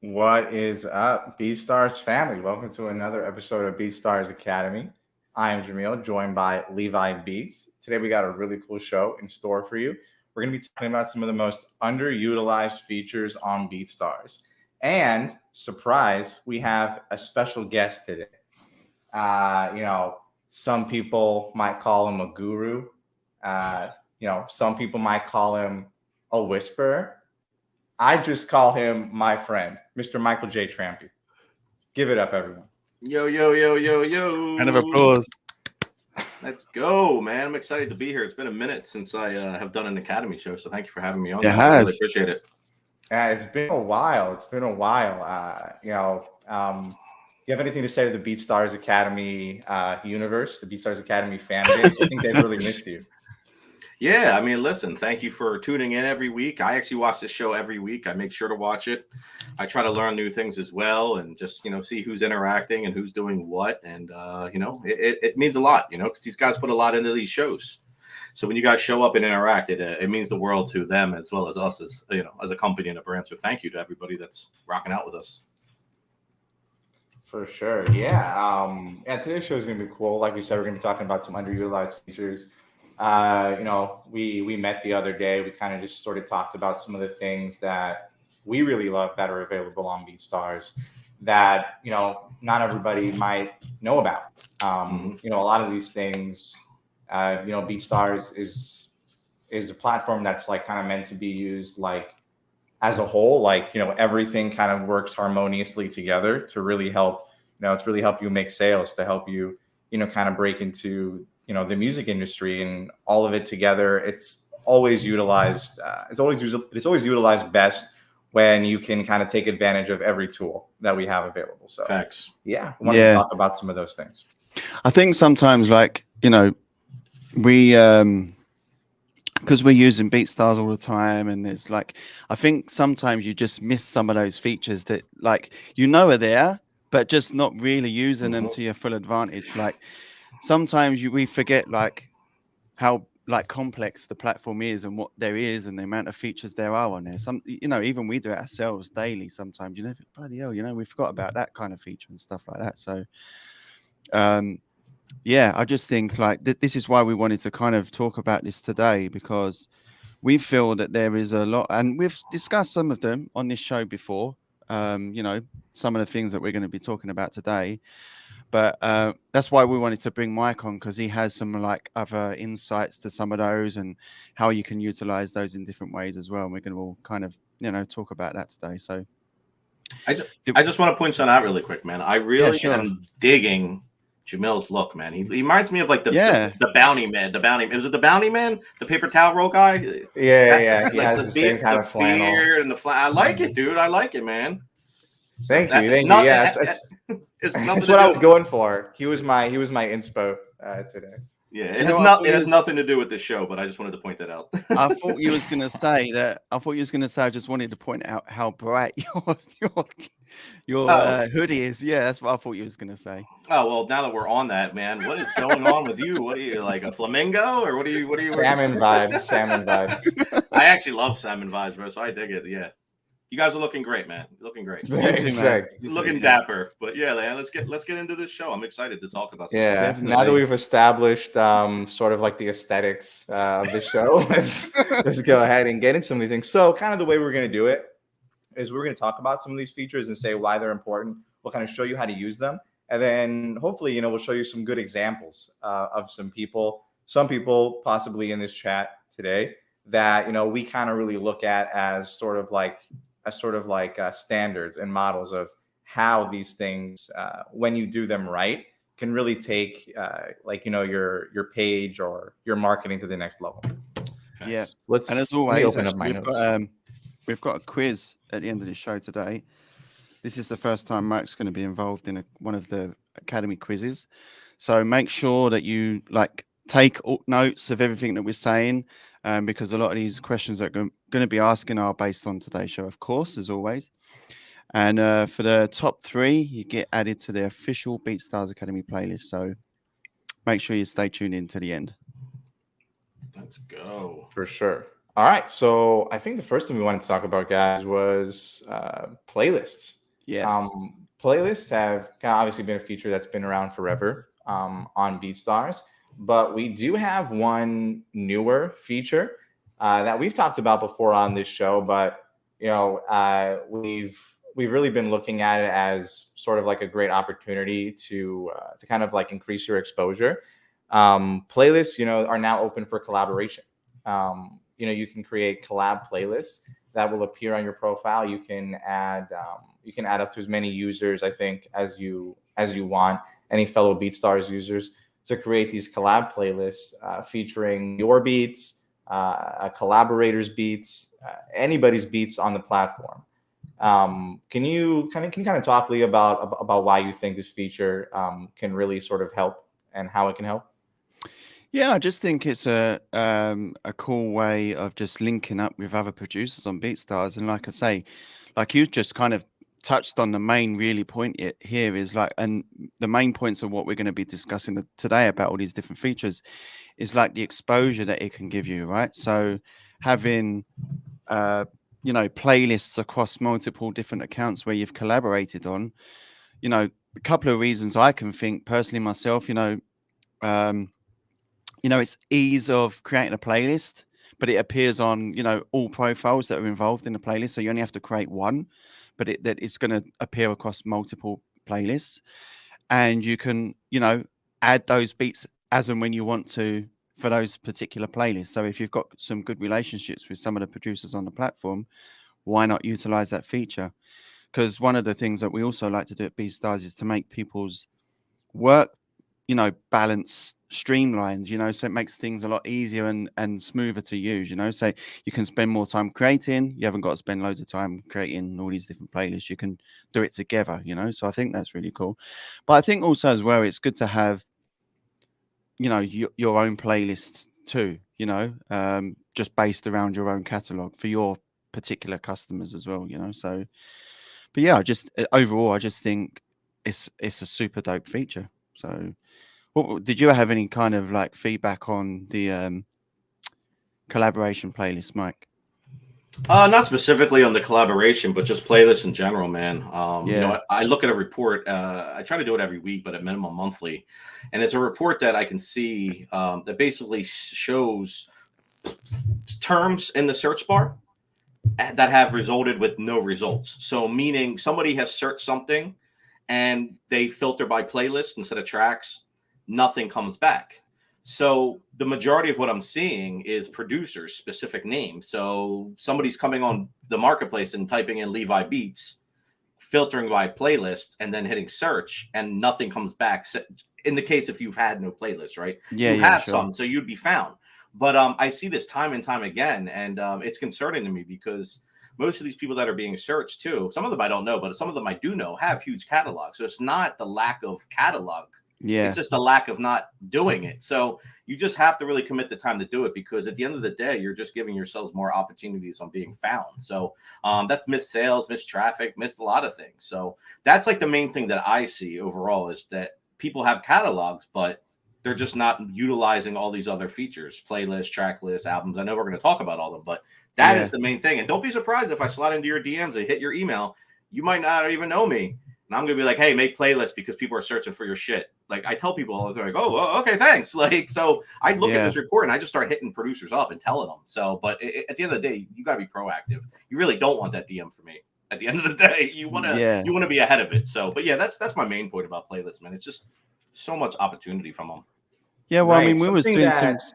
What is up, BeatStars family? Welcome to another episode of BeatStars Academy. I am Jamil, joined by Levi Beats. Today we got a really cool show in store for you. We're going to be talking about some of the most underutilized features on BeatStars. And surprise, we have a special guest today. Some people might call him a guru. Uh, some people might call him a whisperer. I just call him my friend, Mr. Michael J. Trampy. Give it up, everyone. Yo, yo, yo, yo, yo. Round of applause. Let's go, man. I'm excited to be here. It's been a minute since I have done an Academy show, so thank you for having me on. It I has. really appreciate it. It's been a while. Do you have anything to say to the BeatStars Academy universe, the BeatStars Academy fan base? I think they've really missed you. Yeah, I mean, listen, thank you for tuning in every week. I actually watch this show every week. I make sure to watch it. I try to learn new things as well and just, see who's interacting and who's doing what. And, it means a lot, because these guys put a lot into these shows. So when you guys show up and interact, it means the world to them as well as us as a company and a brand. So thank you to everybody that's rocking out with us. For sure. Yeah. Today's show is going to be cool. Like we said, we're going to be talking about some underutilized features. We met the other day. We kind of just sort of talked about some of the things that we really love that are available on BeatStars that, not everybody might know about. A lot of these things, BeatStars is a platform that's like kind of meant to be used like as a whole, like, everything kind of works harmoniously together to really help, to really help you make sales, to help you, kind of break into the music industry, and all of it together. It's always utilized. It's always utilized best when you can kind of take advantage of every tool that we have available. So, facts. Yeah, we want to talk about some of those things. I think sometimes, like, we because we're using BeatStars all the time, and it's like, I think sometimes you just miss some of those features that, like, are there, but just not really using them to your full advantage. Like, sometimes we forget like how like complex the platform is and what there is and the amount of features there are on there. Some, even we do it ourselves daily sometimes, bloody hell, we forgot about that kind of feature and stuff like that. So I just think like this is why we wanted to kind of talk about this today, because we feel that there is a lot, and we've discussed some of them on this show before, some of the things that we're going to be talking about today. But that's why we wanted to bring Mike on, because he has some like other insights to some of those and how you can utilize those in different ways as well. And we're going to all kind of, talk about that today. So I just want to point something out really quick, man. I really am digging Jamil's look, man. He reminds me of like the bounty man. Was it the bounty man? The paper towel roll guy? Yeah. He has the same kind of flannel. Beard and I like it, dude. I like it, man. Thank you. Yeah, it's what I was going for. He was my inspo today. Yeah, it has nothing to do with the show, but I just wanted to point that out. I thought you was going to say that. I just wanted to point out how bright your hoodie is. Yeah, that's what I thought you was going to say. Oh, well, now that we're on that, man, what is going on with you? What are you, like a flamingo, or what are you? Salmon vibes. I actually love salmon vibes, bro. So I dig it. Yeah. You guys are looking great, man. Looking great. Looking dapper. But yeah, man, let's get into this show. I'm excited to talk about. Now that we've established sort of like the aesthetics of the show, let's go ahead and get into some of these things. So kind of the way we're going to do it is we're going to talk about some of these features and say why they're important. We'll kind of show you how to use them. And then hopefully, we'll show you some good examples of some people possibly in this chat today that, we kind of really look at as sort of like standards and models of how these things, when you do them right, can really take your page or your marketing to the next level. Yeah. And as always, we've got a quiz at the end of the show today. This is the first time Mike's going to be involved in one of the Academy quizzes. So make sure that you take notes of everything that we're saying, because a lot of these questions that we're going to be asking are based on today's show, of course, as always. And for the top 3, you get added to the official BeatStars Academy playlist. So make sure you stay tuned in to the end. Let's go. For sure. All right. So I think the first thing we wanted to talk about, guys, was playlists. Yes. Playlists have kind of obviously been a feature that's been around forever on BeatStars, but we do have one newer feature that we've talked about before on this show. But we've really been looking at it as sort of like a great opportunity to kind of like increase your exposure. Playlists, are now open for collaboration. You can create collab playlists that will appear on your profile. You can add up to as many users, I think, as you want, any fellow BeatStars users, to create these collab playlists featuring your beats, collaborators' beats, anybody's beats on the platform. Can you kind of talk, Lee, about why you think this feature can really sort of help and how it can help? Yeah, I just think it's a cool way of just linking up with other producers on BeatStars. And like I say, like you just kind of touched on the main really point here is like, and the main points of what we're going to be discussing today about all these different features is like the exposure that it can give you, right? So having playlists across multiple different accounts where you've collaborated on, a couple of reasons I can think personally myself, um, it's ease of creating a playlist, but it appears on, all profiles that are involved in the playlist. So you only have to create one, but that it's going to appear across multiple playlists. And you can, add those beats as and when you want to for those particular playlists. So if you've got some good relationships with some of the producers on the platform, why not utilize that feature? Because one of the things that we also like to do at BeatStars is to make people's work, balance streamlined, so it makes things a lot easier and smoother to use, so you can spend more time creating. You haven't got to spend loads of time creating all these different playlists. You can do it together, so I think that's really cool. But I think also as well, it's good to have, your own playlists too, just based around your own catalog for your particular customers as well, so. But yeah, overall I just think it's a super dope feature. So did you have any kind of like feedback on the collaboration playlist, Mike? Not specifically on the collaboration, but just playlists in general, man. Yeah. I look at a report. I try to do it every week, but at minimum monthly. And it's a report that I can see that basically shows terms in the search bar that have resulted with no results. So meaning somebody has searched something and they filter by playlist instead of tracks, nothing comes back. So the majority of what I'm seeing is producers, specific names. So somebody's coming on the marketplace and typing in Levi Beats, filtering by playlists, and then hitting search, and nothing comes back. In the case if you've had no playlist, right? Yeah, you yeah, have sure. some, so you'd be found. But I see this time and time again, and it's concerning to me because most of these people that are being searched too, some of them I don't know, but some of them I do know have huge catalogs. So it's not the lack of catalog. Yeah. It's just a lack of not doing it. So you just have to really commit the time to do it, because at the end of the day, you're just giving yourselves more opportunities on being found. So that's missed sales, missed traffic, missed a lot of things. So that's like the main thing that I see overall, is that people have catalogs, but they're just not utilizing all these other features, playlists, track lists, albums. I know we're going to talk about all of them, but that is the main thing. And don't be surprised if I slide into your DMs and hit your email. You might not even know me. And I'm going to be like, hey, make playlists because people are searching for your shit. Like I tell people all the time, like, oh, okay, thanks. Like, so I look at this report and I just start hitting producers up and telling them. So, but at the end of the day, you got to be proactive. You really don't want that DM from me. At the end of the day, you want to be ahead of it. So, but yeah, that's my main point about playlists, man. It's just so much opportunity from them. Yeah, well, Right. I mean, we was doing Something some.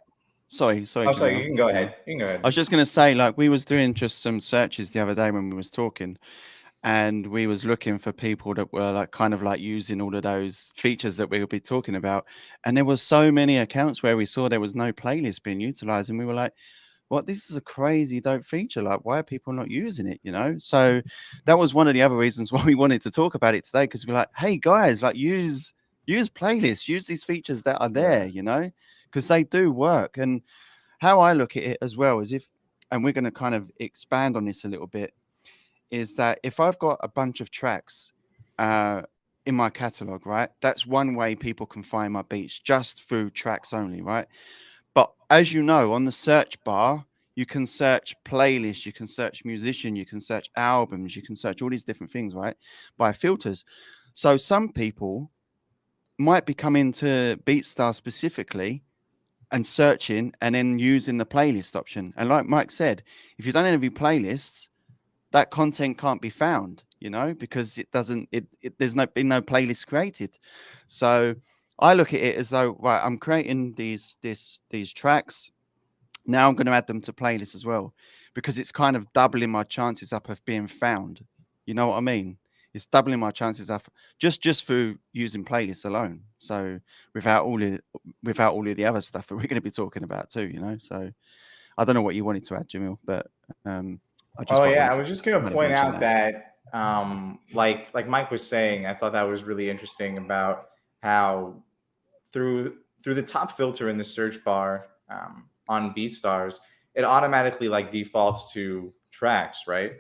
Sorry, Oh, sorry. Janelle. You can go ahead. You can go I ahead. was just going to say, like, we was doing just some searches the other day when we was talking, and we was looking for people that were like kind of like using all of those features that we will be talking about. And there was so many accounts where we saw there was no playlist being utilized, and we were like, what, this is a crazy dope feature. Like, why are people not using it? So that was one of the other reasons why we wanted to talk about it today, because we're like, hey guys, like use playlists, use these features that are there, because they do work. And how I look at it as well is and we're going to kind of expand on this a little bit, is that if I've got a bunch of tracks in my catalog, right, that's one way people can find my beats, just through tracks only, right? But as you know, on the search bar, you can search playlists, you can search musician, you can search albums, you can search all these different things, right? By filters. So some people might be coming to BeatStars specifically and searching and then using the playlist option. And like Mike said, if you don't have any playlists, that content can't be found, because it doesn't, there's been no playlist created. So I look at it as though, right, I'm creating these tracks. Now I'm going to add them to playlists as well, because it's kind of doubling my chances up of being found. You know what I mean? It's doubling my chances up just through using playlists alone. So without all of the other stuff that we're going to be talking about too, So I don't know what you wanted to add, Jamil, but I was just going to point out that like Mike was saying, I thought that was really interesting about how through the top filter in the search bar on BeatStars, it automatically like defaults to tracks, right?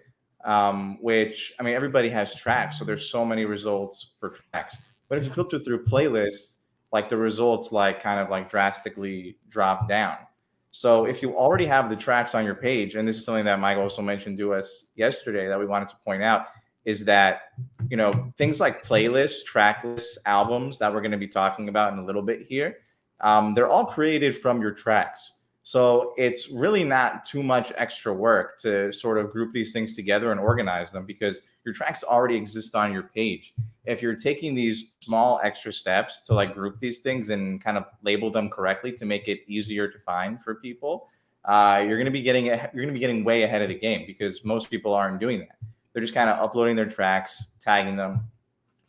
Which, I mean, everybody has tracks, so there's so many results for tracks. But if you filter through playlists, like the results like kind of like drastically drop down. So if you already have the tracks on your page, and this is something that Mike also mentioned to us yesterday that we wanted to point out, is that, things like playlists, track lists, albums that we're going to be talking about in a little bit here, they're all created from your tracks. So it's really not too much extra work to sort of group these things together and organize them, because your tracks already exist on your page. If you're taking these small extra steps to like group these things and kind of label them correctly to make it easier to find for people, you're going to be getting way ahead of the game, because most people aren't doing that. They're just kind of uploading their tracks, tagging them.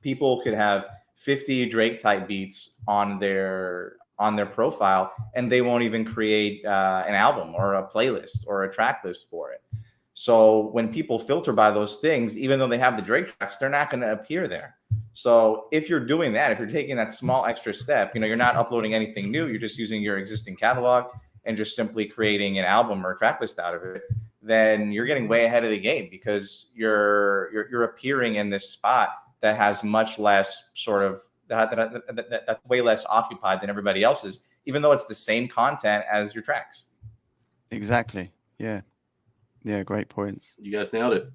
People could have 50 Drake type beats on their profile, and they won't even create an album or a playlist or a track list for it. So when people filter by those things, even though they have the Drake tracks, they're not going to appear there. So if you're doing that, if you're taking that small extra step, you're not uploading anything new. You're just using your existing catalog and just simply creating an album or a track list out of it. Then you're getting way ahead of the game, because you're appearing in this spot that has much less sort of that's way less occupied than everybody else's, even though it's the same content as your tracks. Exactly. Yeah. Great points. You guys nailed it.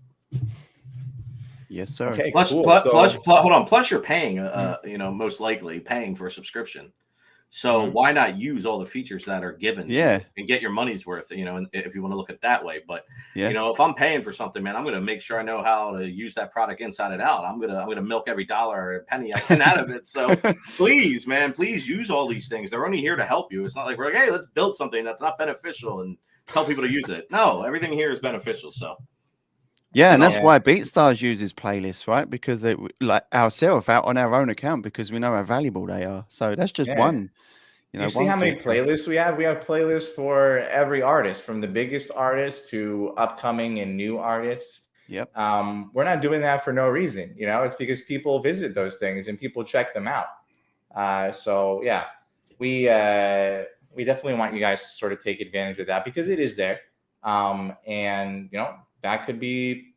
Yes, sir. Okay, plus, cool. hold on. Plus, you're paying, most likely paying for a subscription. So why not use all the features that are given? Yeah. And get your money's worth, and if you want to look at it that way. But, if I'm paying for something, man, I'm going to make sure I know how to use that product inside and out. I'm going to milk every dollar or penny I can out of it. So please, man, please use all these things. They're only here to help you. It's not like we're like, hey, let's build something that's not beneficial and tell people to use it. No, everything here is beneficial. So. Yeah, and that's why BeatStars uses playlists, right? Because they like ourselves out on our own account, because we know how valuable they are. So that's just one. You see how many playlists we have? We have playlists for every artist, from the biggest artists to upcoming and new artists. Yep. We're not doing that for no reason. It's because people visit those things and people check them out. So yeah, we definitely want you guys to sort of take advantage of that, because it is there. And that could be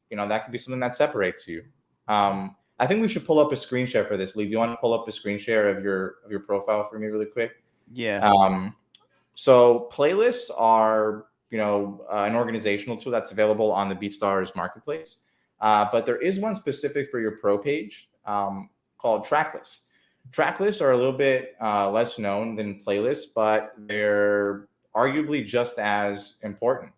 something that separates you. I think we should pull up a screen share for this. Lee, do you want to pull up a screen share of your profile for me really quick? Yeah. So playlists are, an organizational tool that's available on the BeatStars marketplace. But there is one specific for your pro page called track lists. Track lists are a little bit less known than playlists, but they're arguably just as important.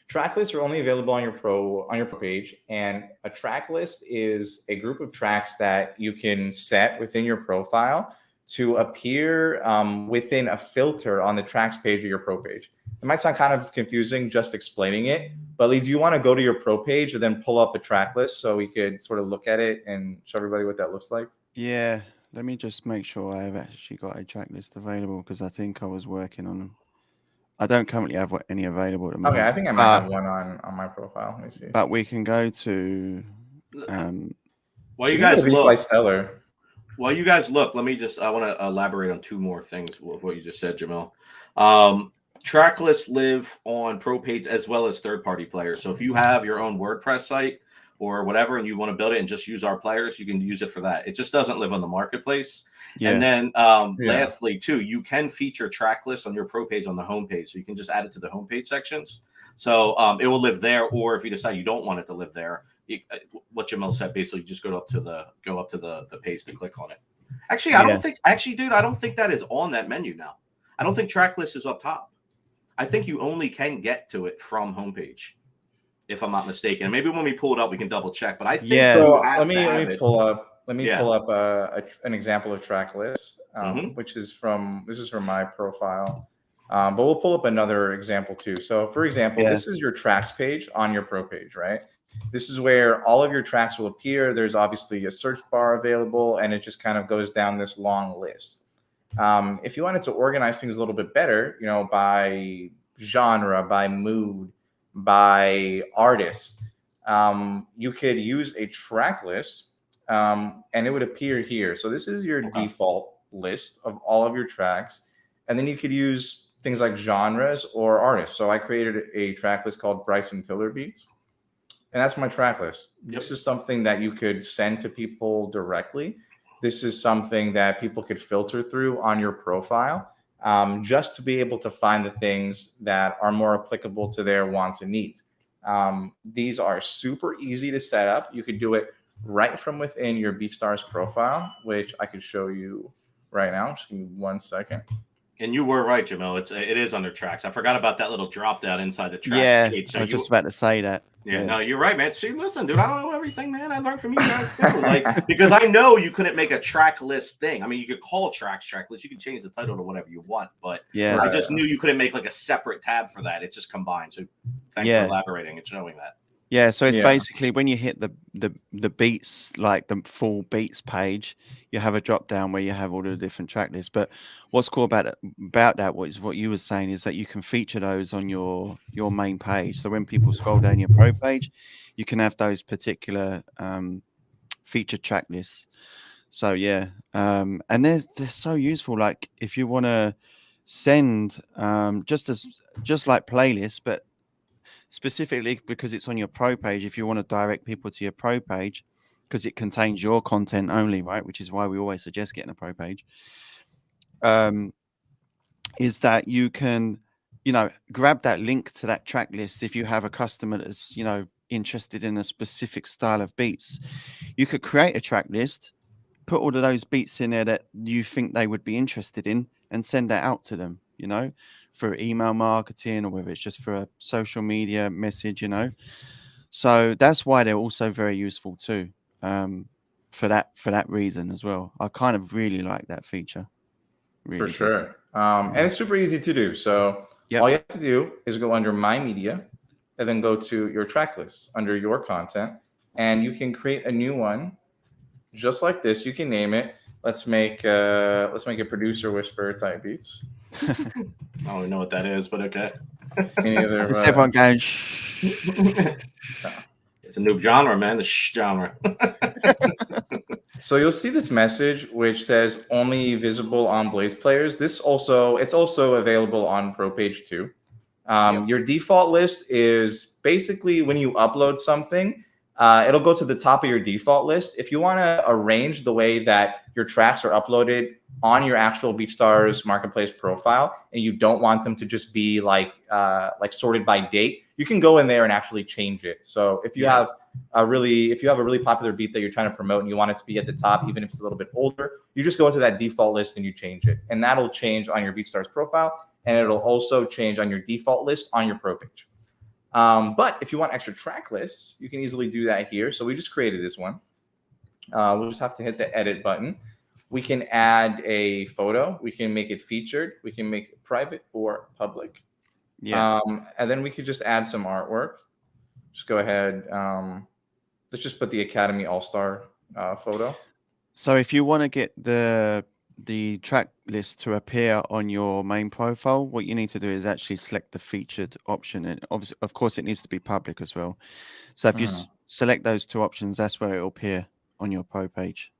Track lists are only available on your pro page, and a track list is a group of tracks that you can set within your profile to appear within a filter on the tracks page of your pro page. It might sound kind of confusing just explaining it, but Lee, do you want to go to your pro page and then pull up a track list so we could sort of look at it and show everybody what that looks like? Yeah, let me just make sure I have actually got a track list available, because I think I was working on them. I don't currently have any available at the moment. Okay, I think I might have one on my profile. Let me see. But we can go to. While you guys look, While you guys look, let me just. I want to elaborate on two more things with what you just said, Jamil. Track lists live on pro page as well as third-party players. So if you have your own WordPress site or whatever, and you want to build it and just use our players, you can use it for that. It just doesn't live on the marketplace. Yeah. And then lastly, too, you can feature track lists on your pro page on the homepage. So you can just add it to the homepage sections. So it will live there, or if you decide you don't want it to live there, what Jamil said, basically just go up to the page to click on it. Actually, I don't think dude, I don't think that is on that menu now. I don't think track list is up top. I think you only can get to it from homepage, if I'm not mistaken. And maybe when we pull it up, we can double check. But I think so let me pull up an example of track list, which is from my profile. But we'll pull up another example too. So for example, this is your tracks page on your pro page, right? This is where all of your tracks will appear. There's obviously a search bar available, and it just kind of goes down this long list. If you wanted to organize things a little bit better, by genre, by mood, by artist, you could use a track list, and it would appear here. So this is your default list of all of your tracks. And then you could use things like genres or artists. So I created a track list called Bryson Tiller Beats. And that's my track list. Yep. This is something that you could send to people directly. This is something that people could filter through on your profile, just to be able to find the things that are more applicable to their wants and needs. These are super easy to set up. You could do it right from within your BeatStars profile, which I could show you right now. Just give me 1 second. And you were right, Jamil. It is under tracks. I forgot about that little drop down inside the track page. So I was just about to say that. Yeah, no, you're right, man. See, listen, dude, I don't know everything, man. I learned from you guys too. Because I know you couldn't make a track list thing. I mean, you could call tracks track list. You can change the title to whatever you want, but I just knew you couldn't make like a separate tab for that. It's just combined. So thanks for elaborating and showing that. Yeah, so it's basically when you hit the beats, like the full beats page, you have a drop down where you have all the different track lists. But what's cool about that, what you were saying, is that you can feature those on your main page. So when people scroll down your pro page, you can have those particular featured track lists. So and they're so useful. Like if you want to send just like playlists, but specifically because it's on your pro page, if you want to direct people to your pro page, because it contains your content only, right? Which is why we always suggest getting a pro page. Is that you can, grab that link to that track list. If you have a customer that's, interested in a specific style of beats, you could create a track list, put all of those beats in there that you think they would be interested in, and send that out to them, for email marketing, or whether it's just for a social media message, So that's why they're also very useful too, for that reason as well. I kind of really like that feature. Really for sure. And it's super easy to do. So all you have to do is go under My Media, and then go to your track list under your content, and you can create a new one just like this. You can name it. Let's make a producer whisper type beats. I don't even know what that is, but okay. Everyone going shh. It's a new genre, man. The shh genre. So you'll see this message which says only visible on Blaze players. It's also available on Pro Page too. Your default list is basically when you upload something, it'll go to the top of your default list. If you want to arrange the way that your tracks are uploaded on your actual BeatStars marketplace profile, and you don't want them to just be like sorted by date, you can go in there and actually change it. So if you have a really popular beat that you're trying to promote and you want it to be at the top, even if it's a little bit older, you just go into that default list and you change it, and that'll change on your BeatStars profile, and it'll also change on your default list on your pro page. But if you want extra track lists, you can easily do that here. So we just created this one. We'll just have to hit the edit button. We can add a photo. We can make it featured. We can make it private or public. And then we could just add some artwork. Just go ahead. Let's just put the Academy All-Star photo. So if you want to get the track list to appear on your main profile, what you need to do is actually select the featured option, and obviously, of course, it needs to be public as well. So if you select those two options, that's where it will appear on your pro page.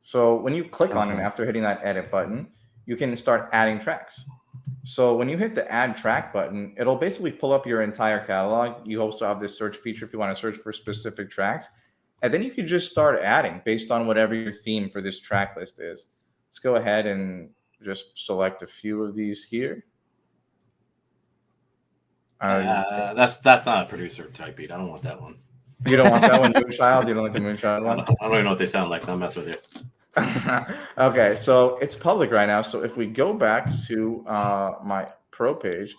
So when you click on it after hitting that edit button, you can start adding tracks. So when you hit the add track button, it'll basically pull up your entire catalog. You also have this search feature if you want to search for specific tracks. And then you can just start adding based on whatever your theme for this track list is. Let's go ahead and just select a few of these here. That's not a producer type beat. I don't want that one. You don't want that one, Moonchild? You don't like the Moonchild one? I don't even know what they sound like. I'll mess with you. Okay, so it's public right now. So if we go back to my pro page,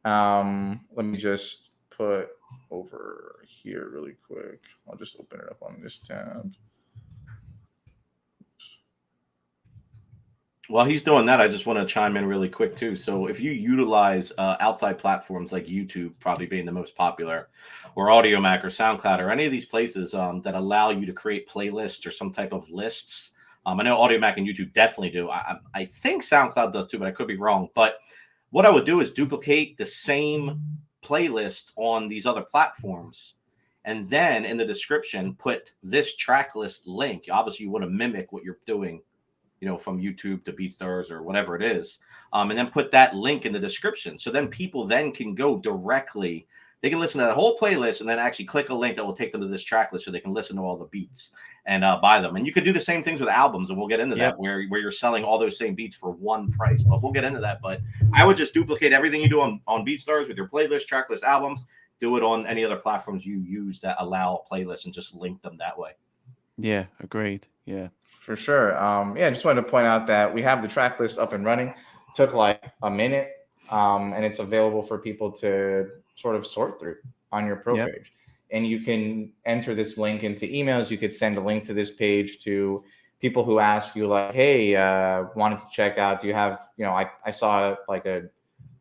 let me just put over here really quick. I'll just open it up on this tab. While he's doing that, I just want to chime in really quick too. So if you utilize outside platforms like YouTube, probably being the most popular, or AudioMac or SoundCloud or any of these places that allow you to create playlists or some type of lists. I know AudioMac and YouTube definitely do. I think SoundCloud does too, but I could be wrong. But what I would do is duplicate the same playlists on these other platforms. And then in the description, put this track list link. Obviously, you want to mimic what you're doing, from YouTube to BeatStars or whatever it is. And then put that link in the description. So then people then can go directly. They can listen to that whole playlist and then actually click a link that will take them to this track list so they can listen to all the beats and buy them. And you could do the same things with albums, and we'll get into that, where you're selling all those same beats for one price. But we'll get into that. But I would just duplicate everything you do on BeatStars with your playlist, track list, albums. Do it on any other platforms you use that allow playlists and just link them that way. Yeah, agreed. Yeah. For sure. I just wanted to point out that we have the track list up and running. It took like a minute, and it's available for people to sort of sort through on your pro page. And you can enter this link into emails. You could send a link to this page to people who ask you like, hey, wanted to check out, do you have, I saw like a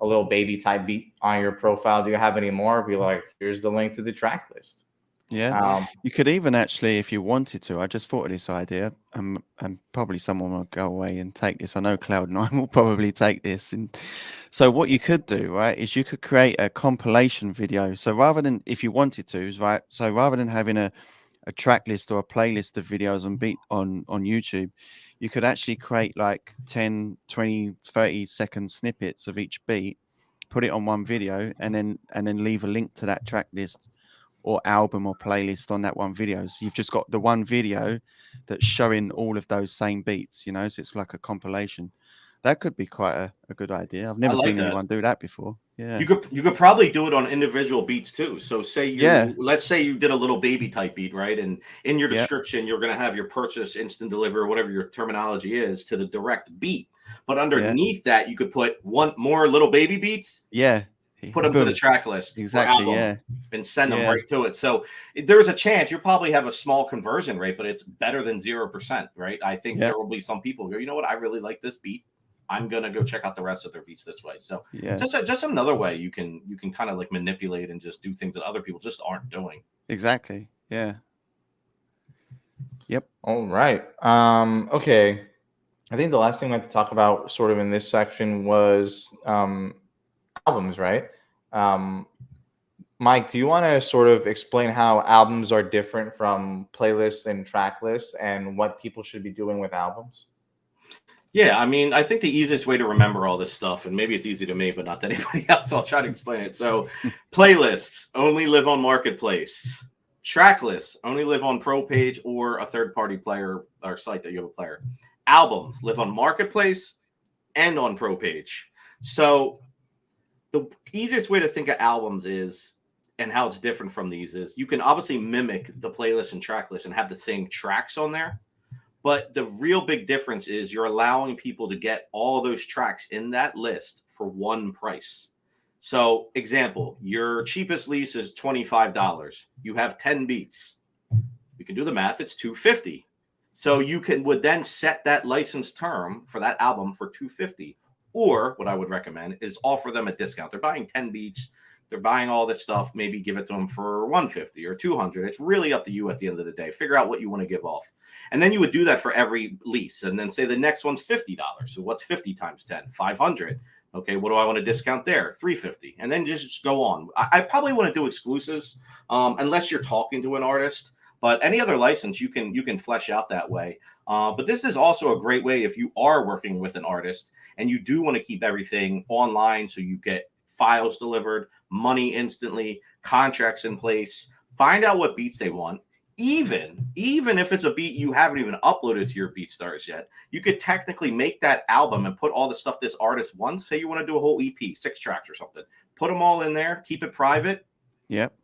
little baby type beat on your profile. Do you have any more? Be like, here's the link to the track list. Yeah, you could even actually, if you wanted to, I just thought of this idea, and probably someone will go away and take this. I know Cloud9 will probably take this. And so what you could do, right, is you could create a compilation video. So rather than, if you wanted to, right, so rather than having a track list or a playlist of videos on YouTube, you could actually create like 10, 20, 30-second snippets of each beat, put it on one video, and then leave a link to that track list or album or playlist on that one video. So you've just got the one video that's showing all of those same beats, so it's like a compilation. That could be quite a good idea. I've never seen anyone do that before. Yeah. You could probably do it on individual beats too. So let's say you did a little baby type beat, right? And in your description, you're going to have your purchase, instant deliver, whatever your terminology is, to the direct beat. But underneath that, you could put one more little baby beats. Yeah. Put them to the track list, exactly, and send them right to it. So there's a chance you'll probably have a small conversion rate, but it's better than 0%, right? I think there will be some people who go, you know what, I really like this beat. I'm gonna go check out the rest of their beats this way. So just another way you can kind of like manipulate and just do things that other people just aren't doing. Exactly. Yeah. Yep. All right. Okay. I think the last thing we had to talk about sort of in this section was albums, right? Mike, do you want to sort of explain how albums are different from playlists and track lists and what people should be doing with albums? Yeah, I mean, I think the easiest way to remember all this stuff, and maybe it's easy to me, but not to anybody else, I'll try to explain it. So playlists only live on Marketplace. Track lists only live on Pro Page or a third-party player or site that you have a player. Albums live on Marketplace and on Pro Page. So the easiest way to think of albums is, and how it's different from these is, you can obviously mimic the playlist and track list and have the same tracks on there. But the real big difference is you're allowing people to get all those tracks in that list for one price. So, example, your cheapest lease is $25. You have 10 beats. You can do the math. It's $250. So you would then set that license term for that album for $250. Or what I would recommend is offer them a discount. They're buying 10 beats. They're buying all this stuff. Maybe give it to them for $150 or $200. It's really up to you at the end of the day. Figure out what you want to give off. And then you would do that for every lease. And then say the next one's $50. So what's 50 times 10? 500. Okay, what do I want to discount there? $350. And then just go on. I probably want to do exclusives unless you're talking to an artist. But any other license you can flesh out that way. But this is also a great way if you are working with an artist and you do want to keep everything online, so you get files delivered, money instantly, contracts in place. Find out what beats they want. Even if it's a beat you haven't even uploaded to your BeatStars yet, you could technically make that album and put all the stuff this artist wants. Say you want to do a whole EP, 6 tracks or something. Put them all in there. Keep it private. Yep.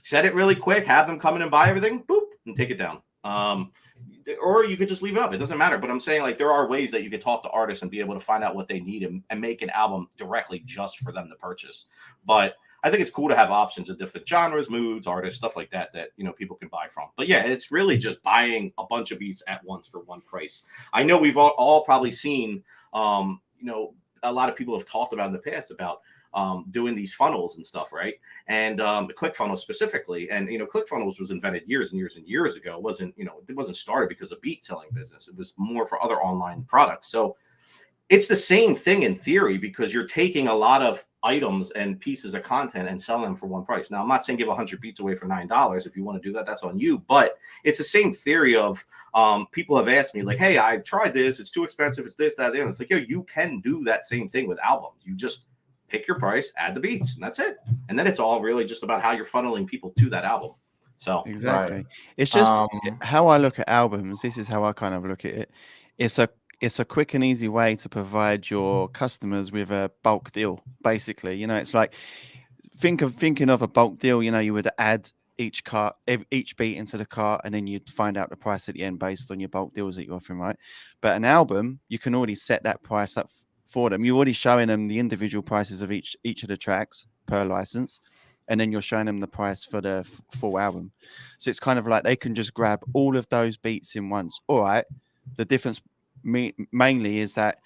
Set it really quick. Have them come in and buy everything. Boop, and take it down. Or you could just leave it up. It doesn't matter. But I'm saying, like, there are ways that you could talk to artists and be able to find out what they need and make an album directly just for them to purchase. But I think it's cool to have options of different genres, moods, artists, stuff like that, people can buy from. But yeah, it's really just buying a bunch of beats at once for one price. I know we've all probably seen, a lot of people have talked about in the past about doing these funnels and stuff, right? And ClickFunnels specifically. And ClickFunnels was invented years and years and years ago. It wasn't started because of beat selling business. It was more for other online products. So it's the same thing in theory, because you're taking a lot of items and pieces of content and selling them for one price. Now, I'm not saying give 100 beats away for $9. If you want to do that, that's on you. But it's the same theory of people have asked me, like, hey, I've tried this. It's too expensive. It's this, that, and it's like, yo, you can do that same thing with albums. You just pick your price, add the beats, and that's it. And then it's all really just about how you're funneling people to that album. So Exactly. Right. It's just how I look at albums. This is how I kind of look at it. It's a quick and easy way to provide your customers with a bulk deal. Basically, it's like thinking of a bulk deal. You would add each beat into the cart, and then you'd find out the price at the end based on your bulk deals that you're offering, right? But an album, you can already set that price up for them. You're already showing them the individual prices of each of the tracks per license, and then you're showing them the price for the full album. So it's kind of like they can just grab all of those beats in once. All right. The difference mainly is that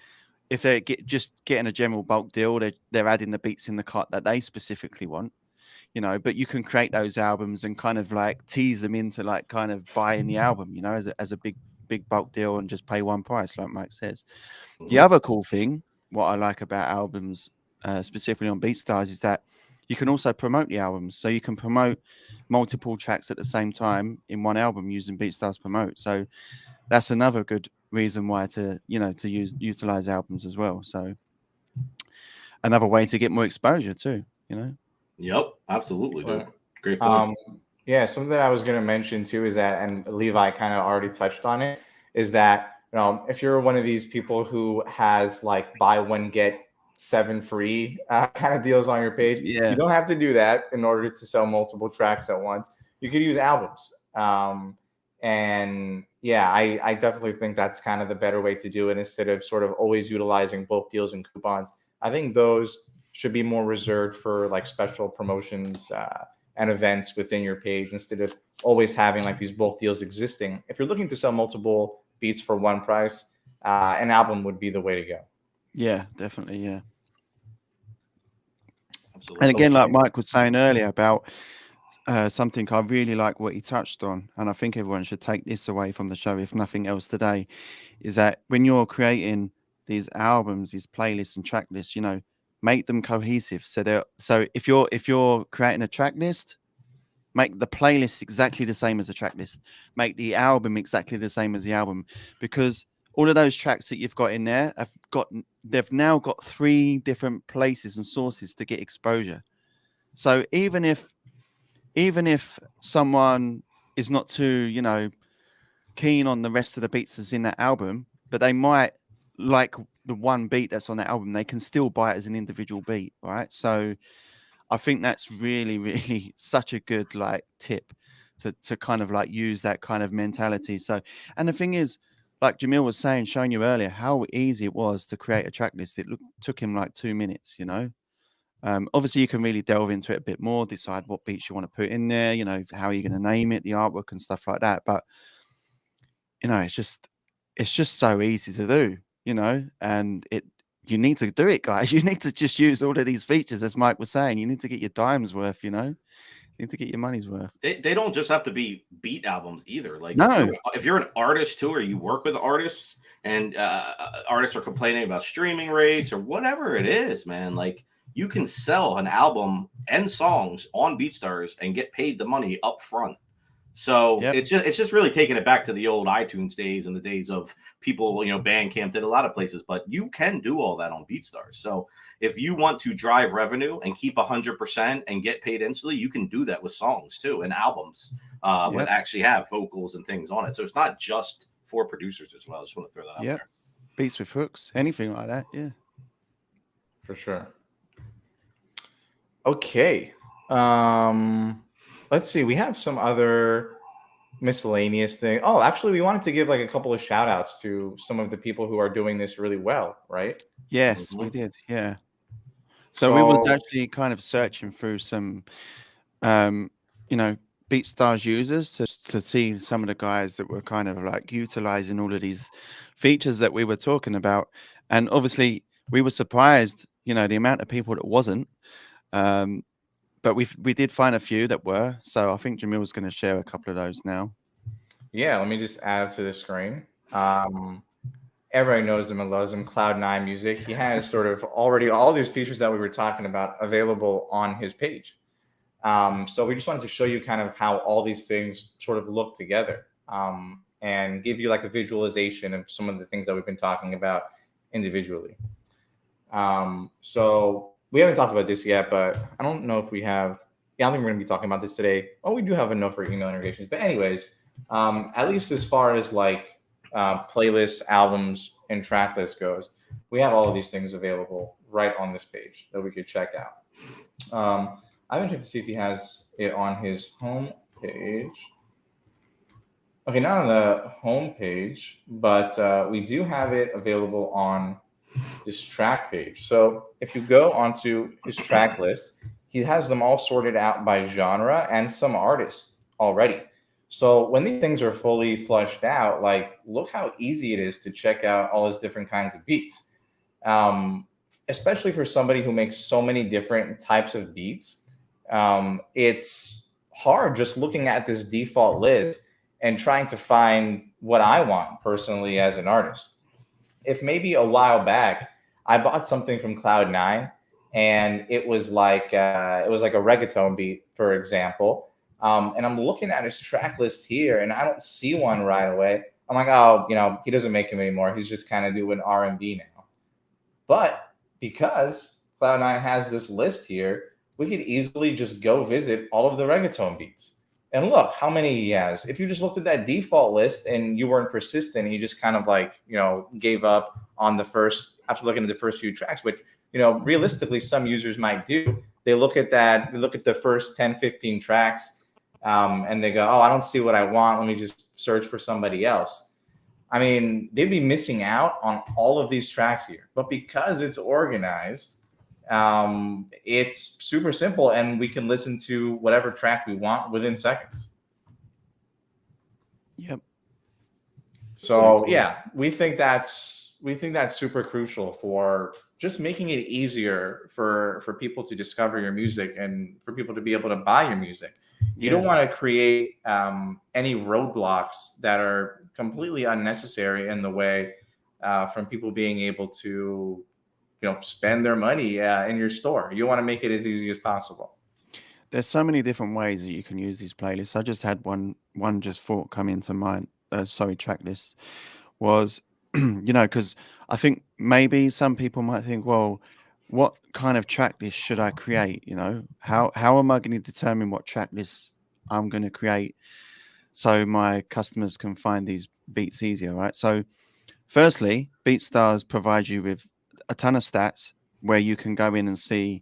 if they're just getting a general bulk deal, they're adding the beats in the cart that they specifically want, but you can create those albums and kind of like tease them into like kind of buying the album, as a big bulk deal, and just pay one price, like Mike says. The other cool thing, what I like about albums, specifically on BeatStars, is that you can also promote the albums. So you can promote multiple tracks at the same time in one album using BeatStars Promote. So that's another good reason why to utilize albums as well. So another way to get more exposure too. Yep, absolutely, dude. Right. Great point. Yeah, something that I was going to mention too is that, and Levi kind of already touched on it, is that if you're one of these people who has like buy one get 7 free kind of deals on your page, you don't have to do that in order to sell multiple tracks at once. You could use albums. And yeah, I definitely think that's kind of the better way to do it, instead of sort of always utilizing bulk deals and coupons. I think those should be more reserved for like special promotions and events within your page, instead of always having like these bulk deals existing. If you're looking to sell multiple beats for one price, an album would be the way to go. Yeah, definitely. Yeah. Absolutely. And again, like Mike was saying earlier about something I really like what he touched on, and I think everyone should take this away from the show, if nothing else today, is that when you're creating these albums, these playlists and track lists, make them cohesive. So if you're creating a track list, make the playlist exactly the same as the track list. Make the album exactly the same as the album, because all of those tracks that you've got in there they've now got 3 different places and sources to get exposure. So even if someone is not too, keen on the rest of the beats that's in that album, but they might like the one beat that's on that album, they can still buy it as an individual beat, right? So I think that's really, really such a good like tip to kind of like use that kind of mentality. So, and the thing is, like Jamil was saying, showing you earlier, how easy it was to create a track list. It took him like 2 minutes, Obviously, you can really delve into it a bit more, decide what beats you want to put in there, how you're going to name it, the artwork and stuff like that. But, it's just so easy to do, and you need to do it, guys. You need to just use all of these features, as Mike was saying. You need to get your dimes worth, You need to get your money's worth. They don't just have to be beat albums either. Like, no, if you're an artist too, or you work with artists, and artists are complaining about streaming rates or whatever it is, man, like, you can sell an album and songs on BeatStars and get paid the money up front. So Yep. it's just really taking it back to the old iTunes days and the days of people, Bandcamp did a lot of places, but you can do all that on BeatStars. So if you want to drive revenue and keep 100% and get paid instantly, you can do that with songs too and albums would Yep. actually have vocals and things on it. So it's not just for producers as well. I just want to throw that out Yep. there. Beats with hooks, anything like that. Yeah. For sure. Okay. Let's see. We have some other miscellaneous thing. Oh, actually, we wanted to give like a couple of shout outs to some of the people who are doing this really well, right? Yes, we Mhm. did. Yeah. So we was actually kind of searching through some, you know, BeatStars users to see some of the guys that were kind of like utilizing all of these features that we were talking about. And obviously, we were surprised, the amount of people that wasn't. But we did find a few that were. So I think Jamil's going to share a couple of those now. Yeah, let me just add to the screen. Everybody knows him and loves him. Cloud9 Music. He has sort of already all these features that we were talking about available on his page. So we just wanted to show you kind of how all these things sort of look together, and give you like a visualization of some of the things that we've been talking about individually. So we haven't talked about this yet, but I don't know if we have. Yeah, I don't think we're going to be talking about this today. Oh, we do have a note for email integrations. But anyways, at least as far as like playlists, albums, and track list goes, we have all of these things available right on this page that we could check out. I haven't checked to see if he has it on his home page. Okay, not on the home page, but we do have it available on his track page. So if you go onto his track list, he has them all sorted out by genre and some artists already. So when these things are fully flushed out, like look how easy it is to check out all his different kinds of beats. Um, Especially for somebody who makes so many different types of beats, it's hard just looking at this default list and trying to find what I want personally as an artist. If maybe a while back I bought something from Cloud9 and it was like a reggaeton beat, for example, and I'm looking at his track list here and I don't see one right away. I'm like, oh, he doesn't make them anymore. He's just kind of doing R&B now. But because Cloud9 has this list here, we could easily just go visit all of the reggaeton beats. And look how many he has. If you just looked at that default list and you weren't persistent, you just kind of like, gave up on the first, after looking at the first few tracks, which, realistically some users might do. They look at that, they look at the first 10, 15 tracks, and they go, oh, I don't see what I want. Let me just search for somebody else. I mean, they'd be missing out on all of these tracks here. But because it's organized, it's super simple, and we can listen to whatever track we want within seconds. Yep. So cool. yeah, we think that's super crucial for just making it easier for people to discover your music and for people to be able to buy your music. You don't want to create any roadblocks that are completely unnecessary in the way from people being able to, spend their money in your store. You want to make it as easy as possible. There's so many different ways that you can use these playlists. I just had one just thought come into mind. Track lists was, because I think maybe some people might think, well, what kind of track list should I create? How am I going to determine what track list I'm going to create so my customers can find these beats easier, right? So firstly, BeatStars provides you with a ton of stats where you can go in and see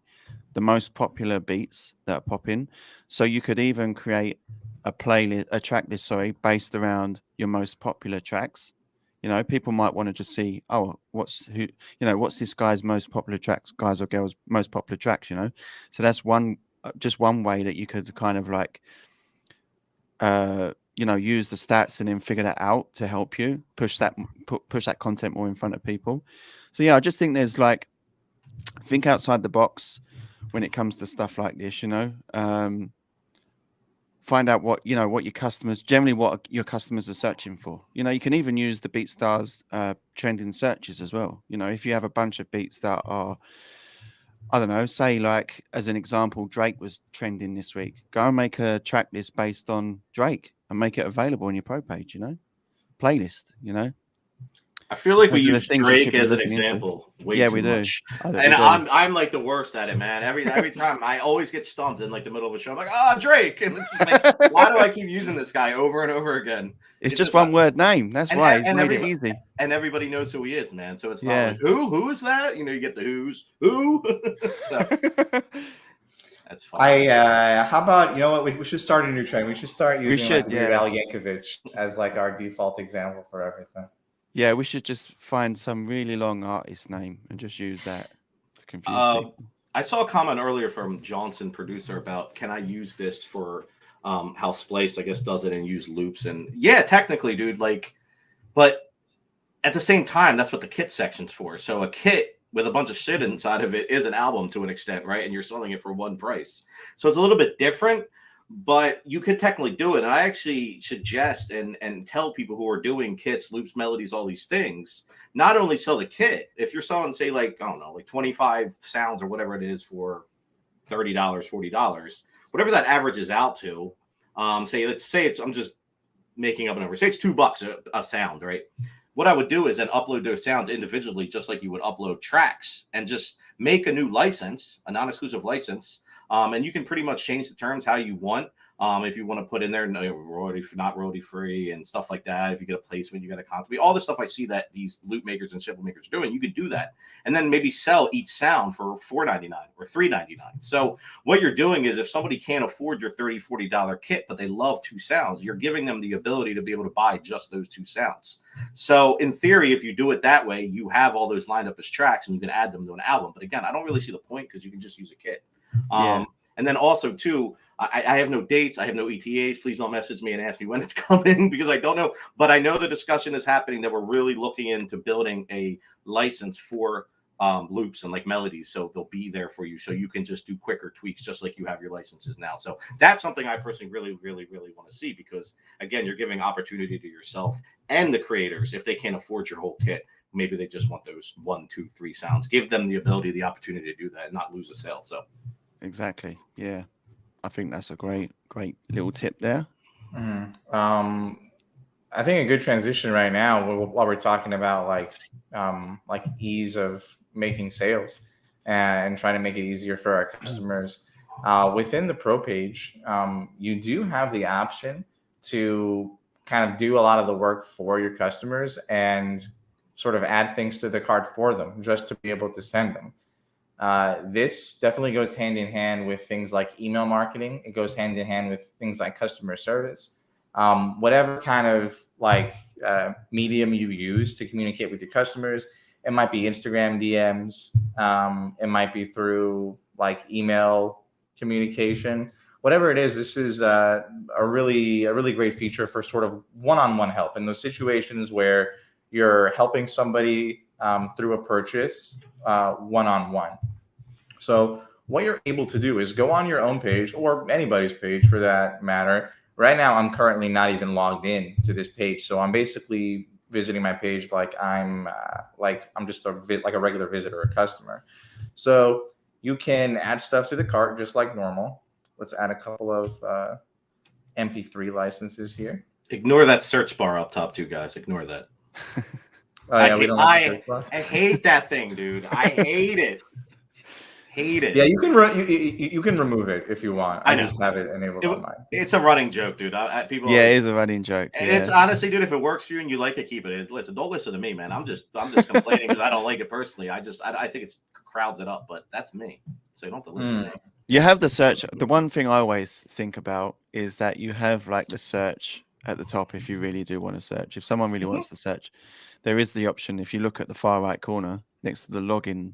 the most popular beats that are popping. So you could even create a track list, based around your most popular tracks. People might want to just see, oh, what's this guy's most popular tracks, guys or girls' most popular tracks, So that's just one way that you could kind of like, use the stats and then figure that out to help you push that content more in front of people. So yeah, I just think there's like, think outside the box when it comes to stuff like this. Find out what your customers are searching for. You can even use the BeatStars trending searches as well. If you have a bunch of beats that are I don't know, say like as an example, Drake was trending this week. Go and make a track list based on Drake and make it available on your pro page, playlist, I feel like we Those are the use things you Drake should be as an looking into. example way Yeah, too we do. much, We and do. I'm like the worst at it, man. Every time I always get stumped in like the middle of a show. I'm like, Drake, and it's just like, why do I keep using this guy over and over again? It's just one word name. That's why he's made it easy. And everybody knows who he is, man. So it's not Yeah. like who is that? You get the who. So that's fine. How about we should start a new trend. We should start using Weird Al Yankovic as like our default example for everything. Yeah, we should just find some really long artist name and just use that to confuse people. I saw a comment earlier from Johnson, producer, about can I use this for how Splice, I guess, does it and use loops. And yeah, technically, dude, but at the same time, that's what the kit section's for. So a kit with a bunch of shit inside of it is an album to an extent, right? And you're selling it for one price. So it's a little bit different, but you could technically do it. And I actually suggest and tell people who are doing kits, loops, melodies, all these things, not only sell the kit. If you're selling, say, like 25 sounds or whatever it is for $30, $40, whatever that averages out to, I'm just making up a number. Say it's $2 a sound, right? What I would do is then upload those sounds individually, just like you would upload tracks, and just make a new license, a non-exclusive license. And you can pretty much change the terms how you want. If you want to put in there not royalty free and stuff like that. If you get a placement, you got a content, all the stuff I see that these loop makers and sample makers are doing, you could do that, and then maybe sell each sound for $4.99 or $3.99. So what you're doing is, if somebody can't afford your $30-$40 kit, but they love two sounds, you're giving them the ability to be able to buy just those two sounds. So in theory, if you do it that way, you have all those lined up as tracks and you can add them to an album. But again, I don't really see the point, because you can just use a kit. And then also too, I have no dates. I have no ETAs. Please don't message me and ask me when it's coming, because I don't know. But I know the discussion is happening that we're really looking into building a license for loops and like melodies. So they'll be there for you. So you can just do quicker tweaks, just like you have your licenses now. So that's something I personally really, really, really want to see, because again, you're giving opportunity to yourself and the creators. If they can't afford your whole kit, maybe they just want those 1, 2, 3 sounds. Give them the ability, the opportunity to do that and not lose a sale. So exactly. Yeah. I think that's a great little tip there. I think a good transition right now, while we're talking about like ease of making sales and trying to make it easier for our customers, within the pro page, you do have the option to kind of do a lot of the work for your customers and sort of add things to the cart for them, just to be able to send them. This definitely goes hand in hand with things like email marketing. It goes hand in hand with things like customer service. Whatever kind of medium you use to communicate with your customers, it might be Instagram DMs. It might be through like email communication. Whatever it is, this is a really great feature for sort of one-on-one help in those situations where you're helping somebody through a purchase one-on-one. So what you're able to do is go on your own page, or anybody's page for that matter. Right now, I'm currently not even logged in to this page, so I'm basically visiting my page like I'm just a regular visitor, a customer. So you can add stuff to the cart just like normal. Let's add a couple of MP3 licenses here. Ignore that search bar up top too, guys. Ignore that. I hate that thing, dude. I hate it. Hate it. Yeah, you can remove it if you want. I just have it enabled on mine. It's a running joke, dude. People. Yeah, it is a running joke. And it's honestly, dude, if it works for you and you like it, keep it. Listen, don't listen to me, man. I'm just complaining because I don't like it personally. I think it crowds it up, but that's me. So you don't have to listen to me. You have the search. The one thing I always think about is that you have like the search at the top if you really do want to search. If someone really wants to search, there is the option. If you look at the far right corner next to the login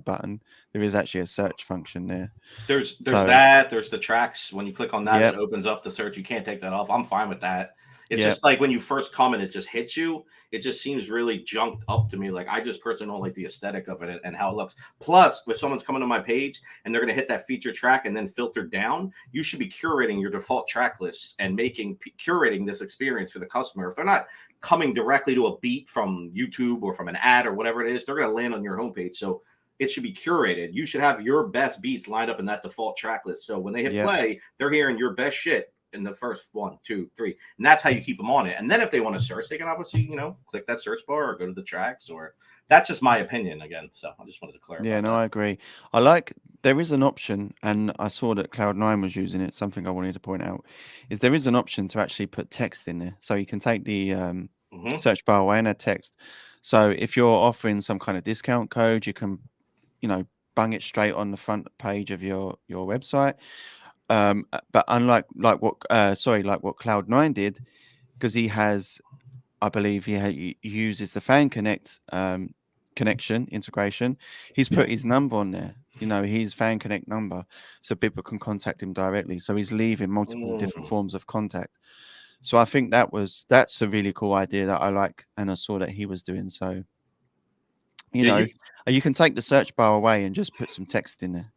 button, there is actually a search function there. There's the tracks. When you click on that, it opens up the search. You can't take that off. I'm fine with that. It's just like when you first come and it just hits you, it just seems really junked up to me. Like, I just personally don't like the aesthetic of it and how it looks. Plus, if someone's coming to my page and they're going to hit that feature track and then filter down, you should be curating your default track lists and curating this experience for the customer. If they're not coming directly to a beat from YouTube or from an ad or whatever it is, they're going to land on your homepage. So it should be curated. You should have your best beats lined up in that default track list. So when they hit play, they're hearing your best shit in the first 1, 2, 3. And that's how you keep them on it. And then if they want to search, they can obviously, click that search bar or go to the tracks, or that's just my opinion again. So I just wanted to clarify. Yeah, no, that. I agree. There is an option, and I saw that Cloud9 was using it. Something I wanted to point out is there is an option to actually put text in there. So you can take the search bar away and add text. So if you're offering some kind of discount code, you can, bung it straight on the front page of your website. But unlike what Cloud9 did, because he has, I believe he uses the Fan Connect connection integration. He's put his number on there, his Fan Connect number, so people can contact him directly. So he's leaving multiple different forms of contact. So I think that's a really cool idea that I like, and I saw that he was doing. So you can take the search bar away and just put some text in there.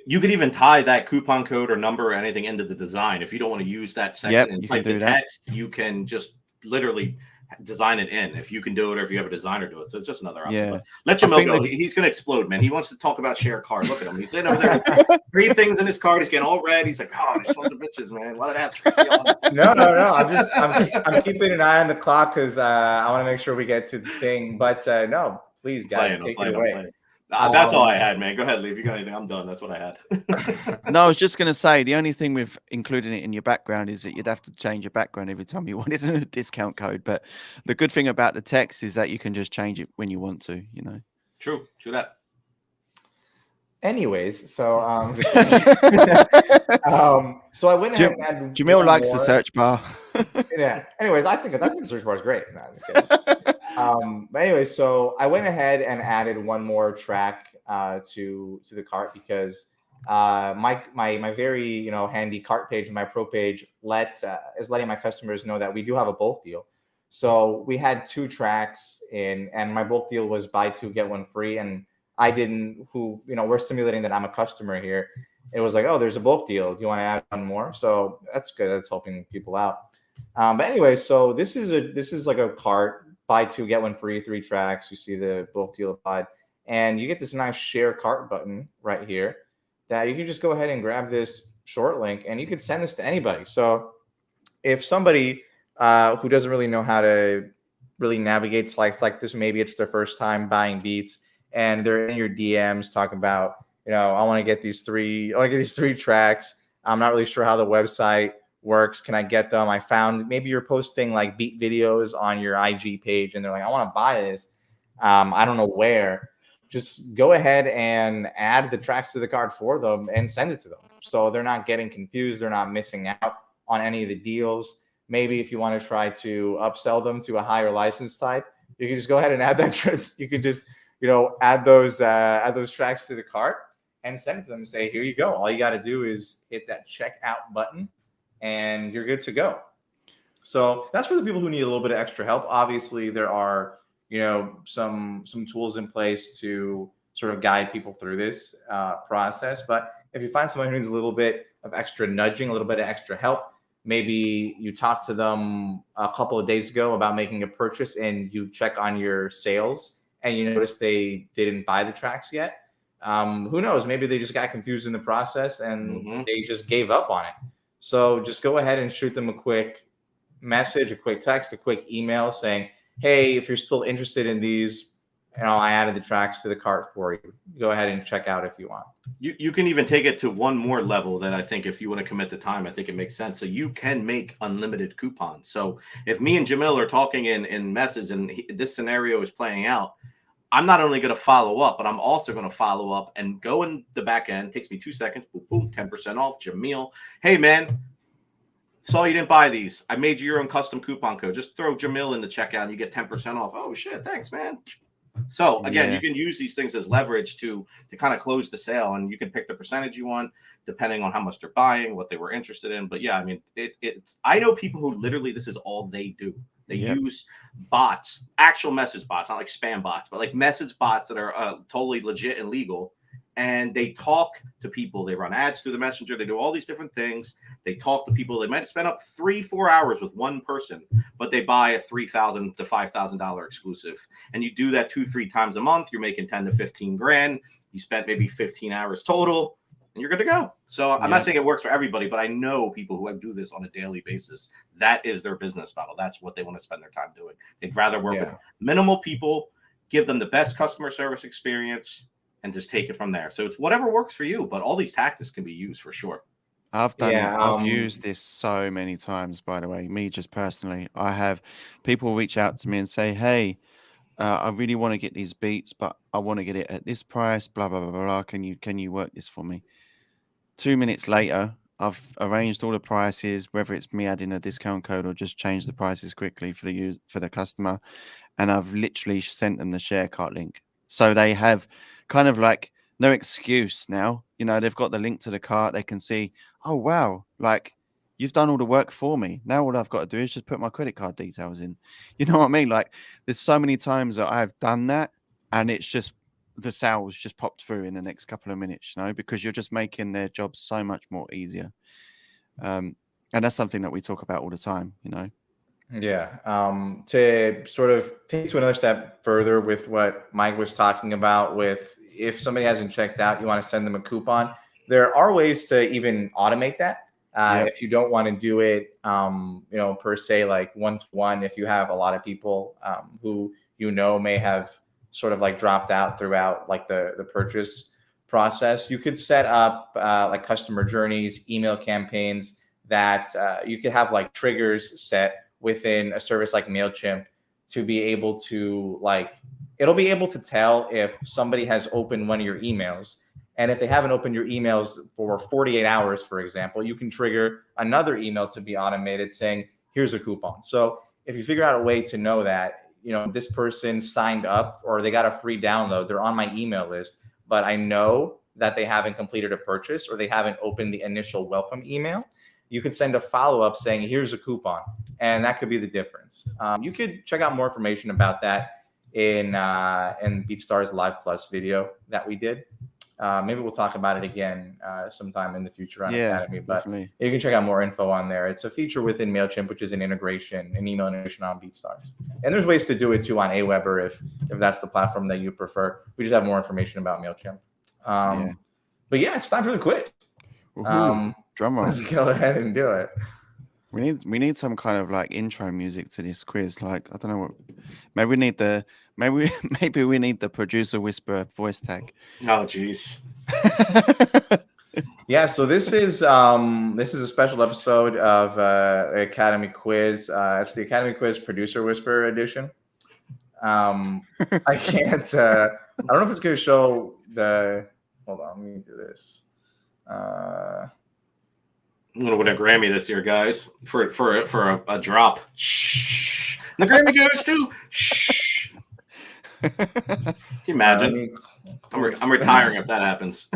You could even tie that coupon code or number or anything into the design. If you don't want to use that section and type the text, you can just literally design it in. If you can do it, or if you have a designer do it. So it's just another option. Yeah. But let Jamil go. He's going to explode, man. He wants to talk about share card. Look at him. He's sitting over there with 3 things in his card. He's getting all red. He's like, oh, these sons of bitches, man. Why did I have to? No. I'm keeping an eye on the clock because I want to make sure we get to the thing. But no, please, guys, take it away. That's all I had, man. Go ahead, Lee. If you got anything, I'm done. That's what I had. No, I was just going to say, the only thing with including it in your background is that you'd have to change your background every time you wanted a discount code. But the good thing about the text is that you can just change it when you want to, True that. Anyways, so so I went ahead and Jamil likes the search bar. Yeah. Anyways, I think the search bar is great. No, I'm just kidding. But anyway, so I went ahead and added one more track to the cart because my very handy cart page and my pro page is letting my customers know that we do have a bulk deal. So we had 2 tracks in, and my bulk deal was buy 2 get 1 free. And I didn't, we're simulating that I'm a customer here. It was like, oh, there's a bulk deal. Do you want to add one more? So that's good. That's helping people out. But anyway, so this is like a cart, buy 2 get 1 free, 3 tracks. You see the bulk deal applied, and you get this nice share cart button right here that you can just go ahead and grab this short link, and you could send this to anybody. So if somebody who doesn't really know how to really navigate sites like this, maybe it's their first time buying beats, and they're in your DMs talking about, I want to get these 3 tracks. I'm not really sure how the website works. Can I get them? I found maybe you're posting like beat videos on your IG page, and they're like, I want to buy this. I don't know where. Just go ahead and add the tracks to the card for them and send it to them. So they're not getting confused. They're not missing out on any of the deals. Maybe if you want to try to upsell them to a higher license type, you can just go ahead and add that. You could just, add those tracks to the cart and send it to them and say, here you go. All you got to do is hit that checkout button and you're good to go. So that's for the people who need a little bit of extra help. Obviously, there are, some tools in place to sort of guide people through this process. But if you find someone who needs a little bit of extra nudging, a little bit of extra help, maybe you talked to them a couple of days ago about making a purchase and you check on your sales and you notice they didn't buy the tracks yet. Who knows? Maybe they just got confused in the process and they just gave up on it. So just go ahead and shoot them a quick message, a quick text, a quick email saying, hey, if you're still interested in these, I added the tracks to the cart for you. Go ahead and check out if you want. You can even take it to one more level that I think if you want to commit the time, I think it makes sense. So you can make unlimited coupons. So if me and Jamil are talking in message and this scenario is playing out, I'm not only going to follow up, but I'm also going to follow up and go in the back end. It takes me 2 seconds. Boom, boom, 10% off. Jamil. Hey, man, saw you didn't buy these. I made you your own custom coupon code. Just throw Jamil in the checkout and you get 10% off. Oh, shit. Thanks, man. So again, you can use these things as leverage to kind of close the sale, and you can pick the percentage you want depending on how much they're buying, what they were interested in. But yeah, I mean, it's I know people who literally this is all they do. They use bots, actual message bots, not like spam bots, but like message bots that are totally legit and legal. and they talk to people. They run ads through the messenger. They do all these different things. They talk to people. They might spend up 3-4 hours with one person, but they buy a $3,000 to $5,000 exclusive. And you do that 2-3 times a month. You're making 10 to 15 grand. You spent maybe 15 hours total, and you're good to go. So I'm not saying it works for everybody, but I know people who do this on a daily basis. That is their business model. That's what they want to spend their time doing. They'd rather work with minimal people, give them the best customer service experience, and just take it from there. So it's whatever works for you, but all these tactics can be used for sure. I've used this so many times, by the way, me just personally. I have people reach out to me and say, hey, I really want to get these beats, but I want to get it at this price, blah, blah, blah, blah. Can you work this for me? 2 minutes later, I've arranged all the prices, whether it's me adding a discount code or just change the prices quickly for the customer. And I've literally sent them the share cart link. So they have kind of like no excuse now. You know, they've got the link to the cart. They can see, oh, wow, like you've done all the work for me. Now all I've got to do is just put my credit card details in. You know what I mean? Like there's so many times that I've done that and it's just the sales just popped through in the next couple of minutes, you know, because you're just making their job so much more easier. And that's something that we talk about all the time, you know. Yeah. To sort of take it to another step further with what Mike was talking about, with if somebody hasn't checked out, you want to send them a coupon. There are ways to even automate that. If you don't want to do it, per se, like one-to-one, if you have a lot of people who may have sort of like dropped out throughout like the purchase process, you could set up like customer journeys, email campaigns that you could have like triggers set within a service like MailChimp to be able to it'll be able to tell if somebody has opened one of your emails. And if they haven't opened your emails for 48 hours, for example, you can trigger another email to be automated saying, here's a coupon. So if you figure out a way to know that, this person signed up or they got a free download, they're on my email list, but I know that they haven't completed a purchase or they haven't opened the initial welcome email, you could send a follow-up saying, here's a coupon. And that could be the difference. You could check out more information about that in BeatStars Live Plus video that we did. Maybe we'll talk about it again sometime in the future on Academy. But definitely. You can check out more info on there. It's a feature within MailChimp, which is an email integration on BeatStars. And there's ways to do it too on Aweber if that's the platform that you prefer. We just have more information about MailChimp. But yeah, it's time for the quiz. Drum roll. Let's go ahead and do it. We need some kind of like intro music to this quiz. Like I don't know what. Maybe we need the producer whisperer voice tag. Oh jeez. Yeah, so this is a special episode of the Academy Quiz. It's the Academy Quiz Producer Whisperer edition. I can't. I don't know if it's going to show the. Hold on, let me do this. I'm gonna win a Grammy this year, guys, for a drop. Shh. And the Grammy goes to. Shh. Can you imagine? I'm retiring if that happens.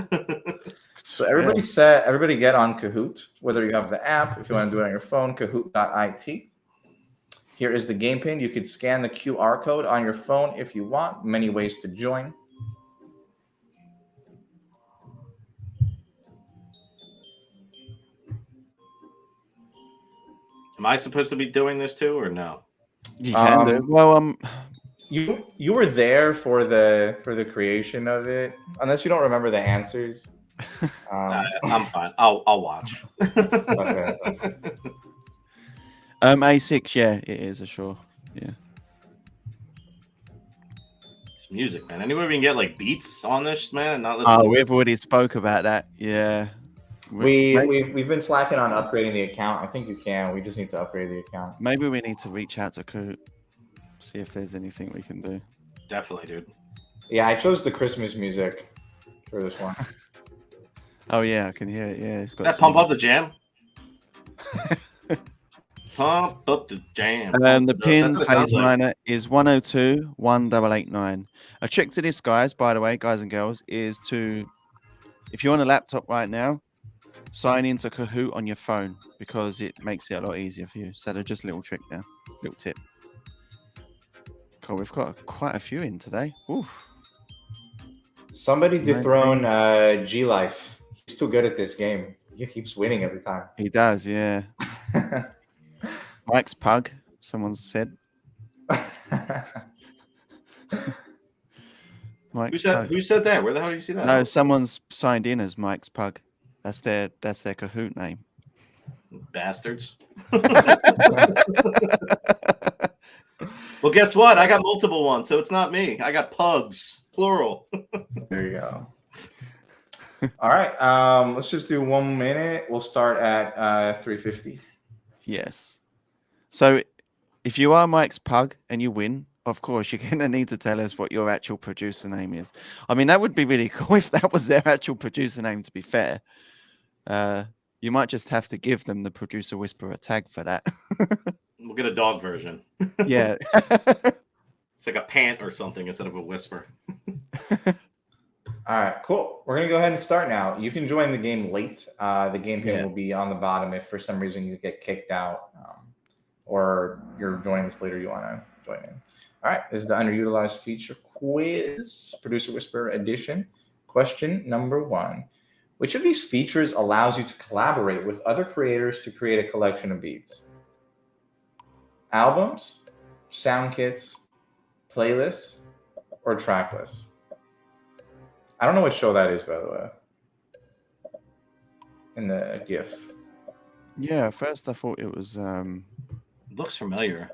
So everybody get on Kahoot, whether you have the app, if you want to do it on your phone, kahoot.it. Here is the game pin. You could scan the QR code on your phone if you want. Many ways to join. Am I supposed to be doing this too, or no? You can do. Well, you were there for the creation of it, unless you don't remember the answers. I'm fine. I'll watch. Okay. A6, yeah, it is a sure. Yeah. It's music, man. Anywhere we can get like beats on this, man, and not listen. Oh, we've already spoke about that. Yeah. We've been slacking on upgrading the account. I think you can. We just need to upgrade the account. Maybe we need to reach out to Kahoot, see if there's anything we can do. Definitely, dude. Yeah, I chose the Christmas music for this one. Oh yeah, I can hear it. Yeah, it's got that pump up the jam. Pump up the jam. And the pin phase phase like. minor is 102-1889. A trick to this, guys, by the way, guys and girls, is to, if you're on a laptop right now, sign into Kahoot on your phone because it makes it a lot easier for you. So they're just a little trick there, little tip. Cool, we've got quite a few in today. Oof. Somebody Maybe. dethrone G Life. He's too good at this game. He keeps winning every time. He does, yeah. Mike's Pug, someone said. Mike's Pug. Who said that? Where the hell do you see that? No, someone's signed in as Mike's Pug. That's their Kahoot name. Bastards. Well, guess what? I got multiple ones, so it's not me. I got pugs, plural. There you go. All right. Let's just do 1 minute. We'll start at 350. Yes. So if you are Mike's Pug and you win, of course, you're going to need to tell us what your actual producer name is. I mean, that would be really cool if that was their actual producer name, to be fair. You might just have to give them the Producer Whisperer tag for that. We'll get a dog version. Yeah. It's like a pant or something instead of a whisper. All right, cool. We're going to go ahead and start now. You can join the game late. The game pin will be on the bottom if for some reason you get kicked out or you're joining this later, you want to join in. All right, this is the Underutilized feature quiz, Producer Whisperer edition. Question number 1. Which of these features allows you to collaborate with other creators to create a collection of beats? Albums, sound kits, playlists, or track lists? I don't know what show that is, by the way. In the GIF. Yeah, at first I thought it was It looks familiar.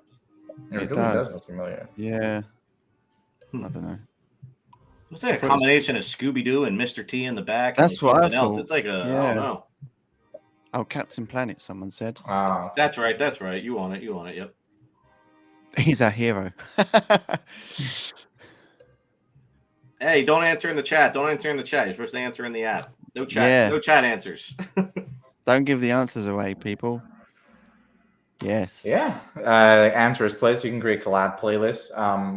It does look familiar. Yeah. I don't know. Looks like a combination of Scooby-Doo and Mr. T in the back. That's what I else. thought. It's like I don't know. Oh, Captain Planet, someone said. That's right. You want it. Yep. He's our hero. Hey, don't answer in the chat. You're supposed to answer in the app. No chat. Yeah. No chat answers. Don't give the answers away, people. Yes. Yeah. The answer is playlist. You can create collab playlists.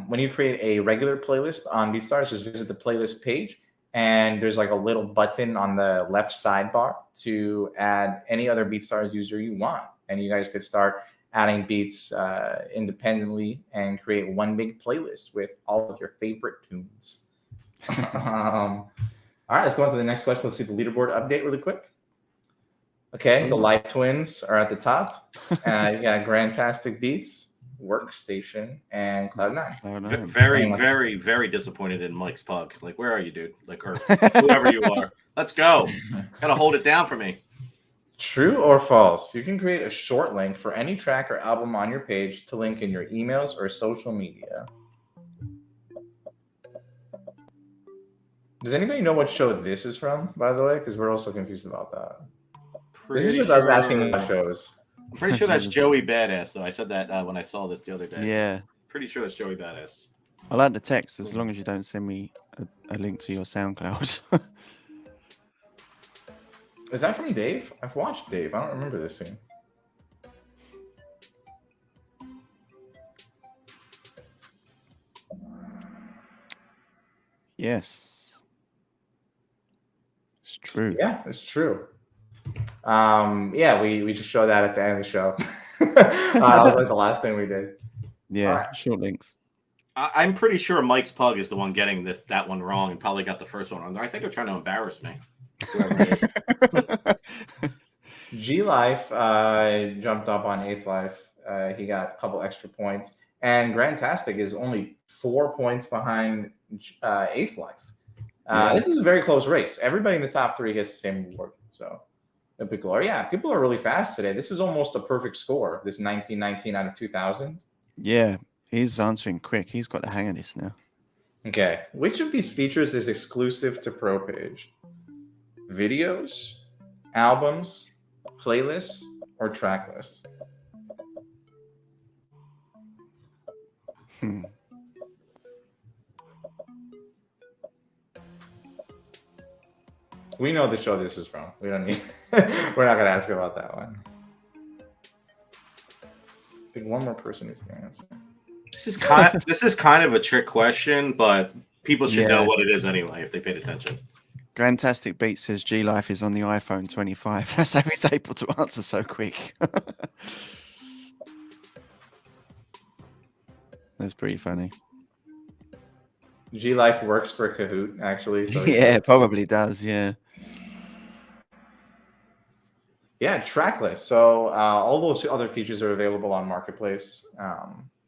When you create a regular playlist on BeatStars, just visit the playlist page, and there's like a little button on the left sidebar to add any other BeatStars user you want, and you guys could start adding beats independently and create one big playlist with all of your favorite tunes. All right, let's go on to the next question. Let's see the leaderboard update really quick. Okay, the Life Twins are at the top. You got Grandtastic Beats, Workstation, and Cloud9. Very, very, very disappointed in Mike's Pug. Like, where are you, dude? Like, or whoever you are. Let's go. Gotta hold it down for me. True or false? You can create a short link for any track or album on your page to link in your emails or social media. Does anybody know what show this is from, by the way? Because we're also confused about that. This is just us asking about shows. I'm pretty sure that's Joey Badass, though. I said that when I saw this the other day. Yeah. Pretty sure that's Joey Badass. I like the text as long as you don't send me a link to your SoundCloud. Is that from Dave? I've watched Dave. I don't remember this scene. Yes. It's true. Yeah, it's true. We just showed that at the end of the show. That was like the last thing we did. Yeah, right. Short links. I'm pretty sure Mike's Pug is the one getting that one wrong and probably got the first one wrong. I think they're trying to embarrass me. G Life jumped up on 8th Life. He got a couple extra points. And Grandtastic is only 4 points behind 8th Life. This is a very close race. Everybody in the top 3 gets the same award. So, people are really fast today. This is almost a perfect score, this 1919 out of 2000. Yeah, he's answering quick. He's got the hang of this now. Okay. Which of these features is exclusive to Pro Page? Videos, albums, playlists, or track lists? We know the show this is from. We don't need. We're not gonna ask about that one. I think one more person needs to answer. This is kind of a trick question, but people should know what it is anyway if they paid attention. Grandtastic Beat says G Life is on the iPhone 25. That's how he's able to answer so quick. That's pretty funny. G Life works for Kahoot, actually. So Yeah, it probably does. Yeah. Yeah, tracklist. So all those other features are available on Marketplace,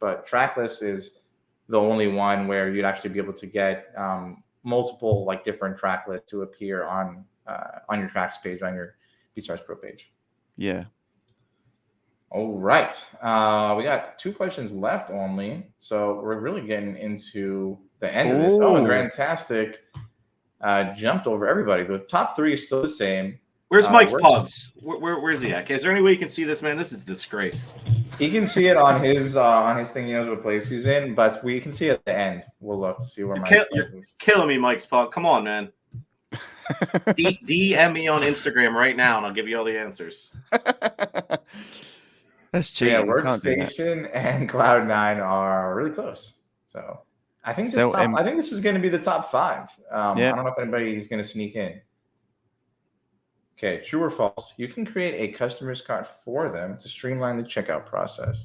but tracklist is the only one where you'd actually be able to get multiple like different track lists to appear on your tracks page on your BeatStars Pro page. Yeah. All right, we got 2 questions left only, so we're really getting into the end of this. Oh, and Ooh. Grandtastic jumped over everybody. The top 3 is still the same. Where's Mike's Works- Pugs? Where's he at? Is there any way you can see this, man? This is a disgrace. He can see it on his thing. He knows what place he's in, but we can see at the end. We'll look to see where You're killing me, Mike's Pug. Come on, man. DM me on Instagram right now, and I'll give you all the answers. That's cheating. Yeah, You can't do that. Workstation and Cloud9 are really close. So I think this is going to be the top 5. I don't know if anybody is going to sneak in. Okay, true or false? You can create a customer's cart for them to streamline the checkout process.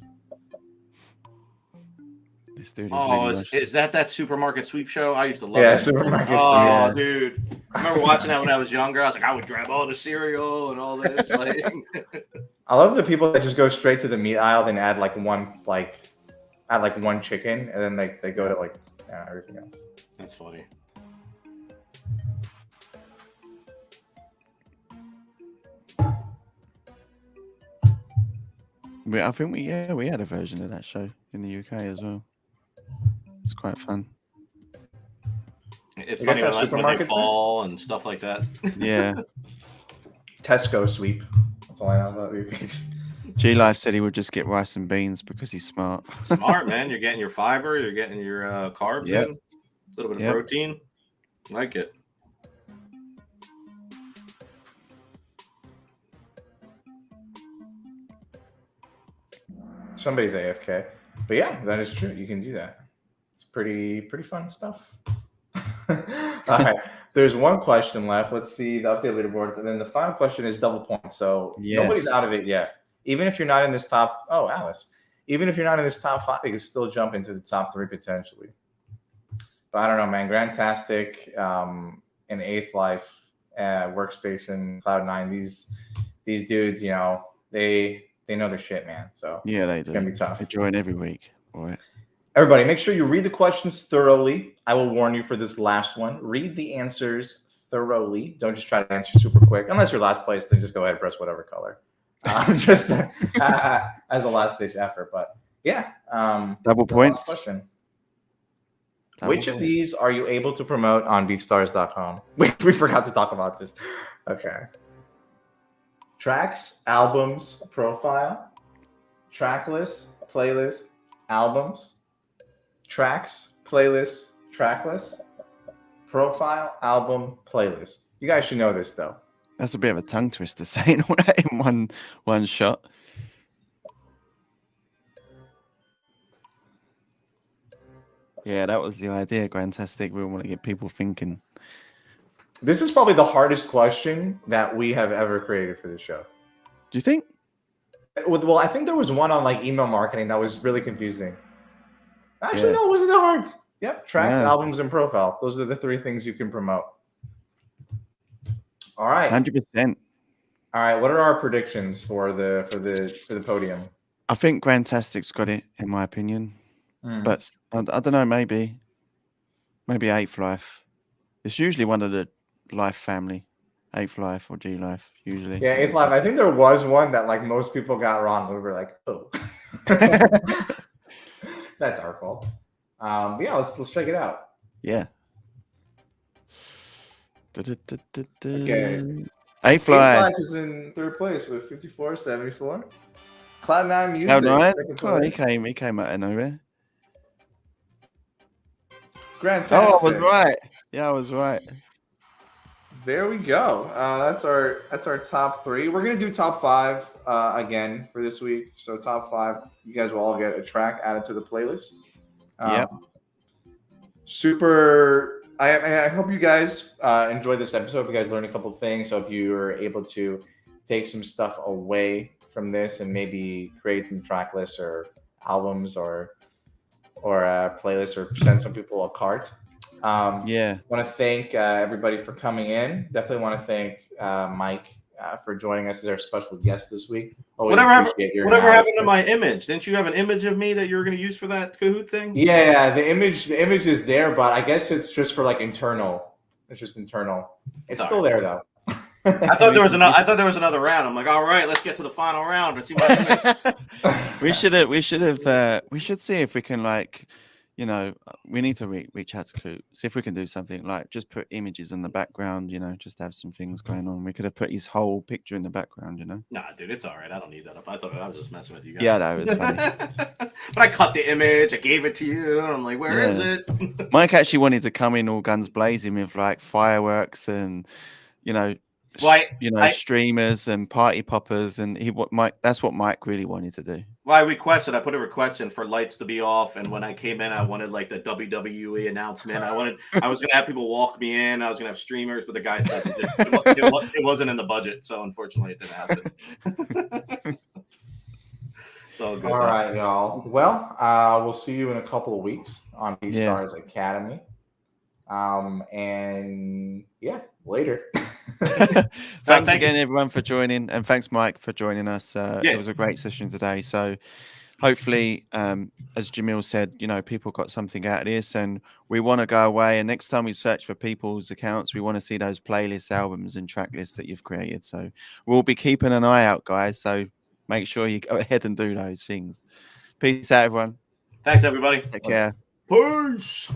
This dude is Oh, really is that supermarket sweep show? I used to love Yeah, that. supermarket sweep. Oh, dude. I remember watching that when I was younger. I was like, I would grab all the cereal and all this. Like, I love the people that just go straight to the meat aisle and add one chicken, and then they go to everything else. that's funny. I think we had a version of that show in the UK as well. It's quite fun. It's You funny guys have when they supermarkets fall and stuff like that. Yeah. Tesco sweep. That's all I know about these. G Life said he would just get rice and beans because he's smart. Smart, man. You're getting your fiber. You're getting your carbs Yep. in. A little bit of Yep. protein. Like it. Somebody's AFK, but yeah, that is true. You can do that. It's pretty fun stuff. All right, there's one question left. Let's see the update leaderboards, and then the final question is double points. So nobody's out of it yet. Even if you're not in this top, Alice. Even if you're not in this top 5, you can still jump into the top 3 potentially. But I don't know, man. Grandtastic, and Eighth Life, Workstation, Cloud9. These dudes, they know their shit, man. So Yeah, they do. it's gonna be tough. They join every week. Boy. Everybody, make sure you read the questions thoroughly. I will warn you for this last one. Read the answers thoroughly. Don't just try to answer super quick. Unless you're last place, then just go ahead and press whatever color. Just as a last ditch effort. But yeah. Double points. Question. Double Which of points. these are you able to promote on beatstars.com? We forgot to talk about this. Okay. Tracks, albums, profile, track list, playlist, albums, tracks, playlist, track list, profile, album, playlist. You guys should know this though. That's a bit of a tongue twister saying all that in one shot. Yeah, that was the idea, Grandtastic. We want to get people thinking. This is probably the hardest question that we have ever created for this show. Do you think? Well, I think there was one on email marketing that was really confusing. Actually, Yeah. no, it wasn't that hard. Yep, tracks, Yeah. albums, and profile. Those are the 3 things you can promote. All right. 100%. All right. What are our predictions for the podium? I think Grandtastic's got it, in my opinion. But I don't know, maybe Eighth Life. It's usually one of the Life family. Eighth Life or G Life, usually. Yeah, Eighth Life. I think there was one that most people got wrong. We were like, oh. That's our fault. But yeah, let's check it out. Yeah. Okay. Eighth Eighth Life. Life is in 3rd place with 54.74. Cloud9 Music. Cloud9. second Oh, he place. came out of nowhere. Grandtastic. Oh, I was right. Yeah, I was right. There we go. That's our top 3. We're gonna do top 5 again for this week. So top 5, you guys will all get a track added to the playlist. Yep. Super. I hope you guys enjoyed this episode. Hope you guys learned a couple of things. Hope you were able to take some stuff away from this and maybe create some track lists or albums or playlists or send some people a cart. Yeah. Want to thank everybody for coming in. Definitely want to thank Mike for joining us as our special guest this week. Always appreciate your Whatever happened to analysis. my image? Didn't you have an image of me that you were going to use for that Kahoot thing? Yeah, the image is there, but I guess it's just for like internal. It's just internal. It's still there though. I thought there was another. I thought there was another round. I'm like, all right, let's get to the final round and see what. We should see if we can, like, you know, we need to reach out to Coop, see if we can do something like just put images in the background, you know, just have some things going on. We could have put his whole picture in the background, you know. Nah, dude, it's all right. I don't need that up. I thought I was just messing with you guys. Yeah, no, it's funny. But I cut the image. I gave it to you. And I'm like, where is it? Mike actually wanted to come in all guns blazing with like fireworks and, you know, streamers and party poppers, and that's what Mike really wanted to do. Well, I put a request in for lights to be off, and when I came in, I wanted like the WWE announcement. I was gonna have people walk me in. I was gonna have streamers, but the guy said it wasn't in the budget, so unfortunately it didn't happen. So good. All right, y'all. Well, we'll see you in a couple of weeks on BeatStars Academy. And yeah, later. Thanks again, everyone, for joining, and thanks, Mike, for joining us. It was a great session today. So hopefully, as Jamil said, you know, people got something out of this, and we want to go away. And next time we search for people's accounts, we want to see those playlists, albums, and track lists that you've created. So we'll be keeping an eye out, guys. So make sure you go ahead and do those things. Peace out, everyone. Thanks, everybody. Take care. Peace.